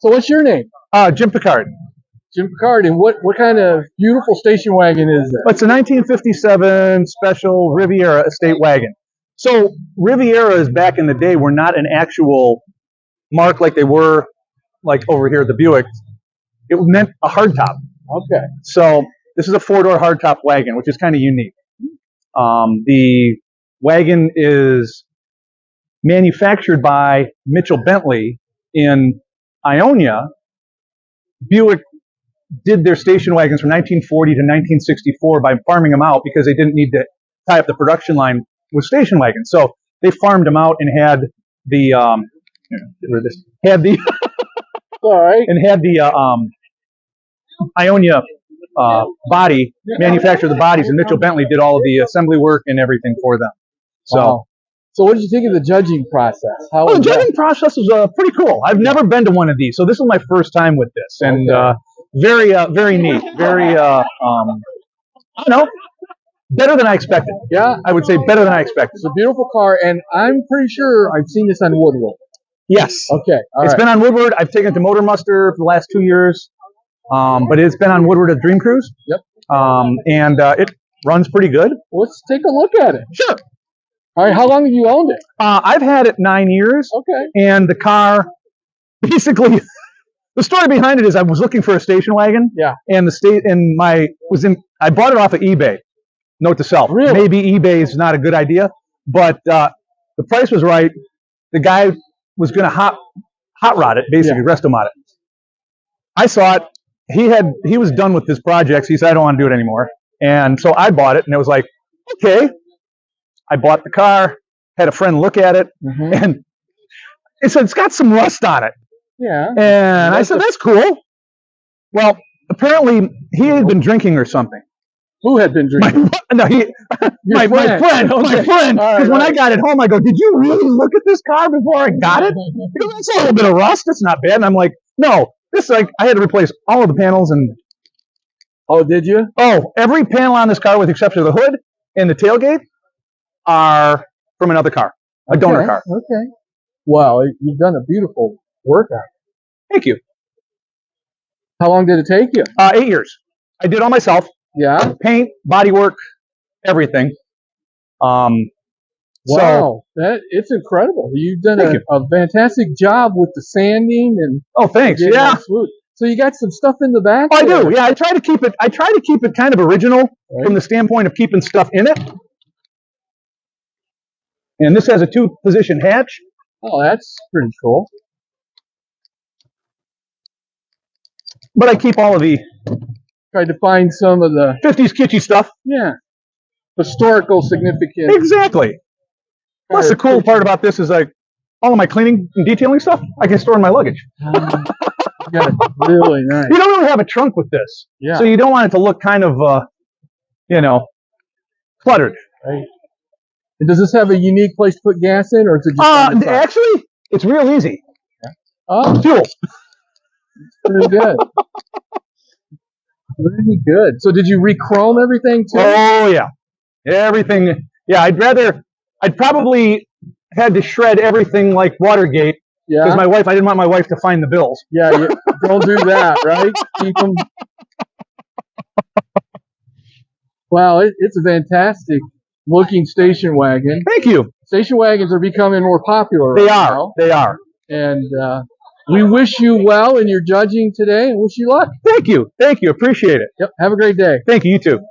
So what's your name? Jim Picard. Jim Picard. And what kind of beautiful station wagon is that? It's a 1957 special Riviera estate wagon. So Rivieras back in the day were not an actual mark like they were like over here at the Buick. It meant a hardtop. Okay. So this is a four-door hardtop wagon, which is kind of unique. The wagon is manufactured by Mitchell Bentley in Ionia. Buick did their station wagons from 1940 to 1964 by farming them out because they didn't need to tie up the production line with station wagons. So they farmed them out and had the All right. and had the Ionia body manufacture the bodies, and Mitchell Bentley did all of the assembly work and everything for them. So. Wow. So what did you think of the judging process? The judging process was pretty cool. I've never been to one of these, so this is my first time with this, and very neat. Very, I don't know, better than I expected. Yeah, I would say better than I expected. It's a beautiful car, and I'm pretty sure I've seen this on Woodward. Yes. Okay. It's been on Woodward. I've taken it to Motor Muster for the last 2 years, but it's been on Woodward at Dream Cruise. Yep. And it runs pretty good. Let's take a look at it. Sure. All right. How long have you owned it? I've had it 9 years. Okay. And the car, basically, the story behind it is I was looking for a station wagon. Yeah. And I bought it off of eBay. Note to self. Really? Maybe eBay is not a good idea, but the price was right. The guy was going to hot rod it, basically, resto mod it. I saw it. He was done with his projects. He said, I don't want to do it anymore. And so I bought it, and it was like, okay. I bought the car, had a friend look at it, and it said, it's got some rust on it. Yeah. And I said, that's cool. Well, apparently he had been drinking or something. Who had been drinking? My friend. Because when I got it home, I go, did you really look at this car before I got it? He goes, that's a little bit of rust. That's not bad. And I'm like, no. This I had to replace all of the panels. And oh, did you? Oh, every panel on this car, with the exception of the hood and the tailgate, are from another car, a donor car. Okay. Well, you've done a beautiful workout. Thank you. How long did it take you? 8 years. I did it all myself. Yeah. Paint, bodywork, everything. Wow, it's incredible. You've done a fantastic job with the sanding and. Oh, thanks. Yeah. So you got some stuff in the back? Oh, I do. Yeah, I try to keep it kind of original from the standpoint of keeping stuff in it. And this has a 2-position hatch. Oh, that's pretty cool. But I keep all of the... Tried to find some of the... 50s kitschy stuff. Yeah. Historical significance. Exactly. Plus, the cool part about this is like all of my cleaning and detailing stuff, I can store in my luggage. Yeah, really nice. You don't really have a trunk with this. Yeah. So you don't want it to look kind of, cluttered. Right. And does this have a unique place to put gas in, or is it just actually, it's real easy. Oh, fuel. Pretty good. Pretty good. So did you re-chrome everything too? Oh yeah, everything. Yeah, I'd probably had to shred everything like Watergate. Yeah. Because I didn't want my wife to find the bills. Yeah, don't do that, right? Keep them. Wow, it's a fantastic looking station wagon. Thank you. Station wagons are becoming more popular. They are. They are. And we wish you well in your judging today and wish you luck. Thank you. Thank you. Appreciate it. Yep. Have a great day. Thank you. You too.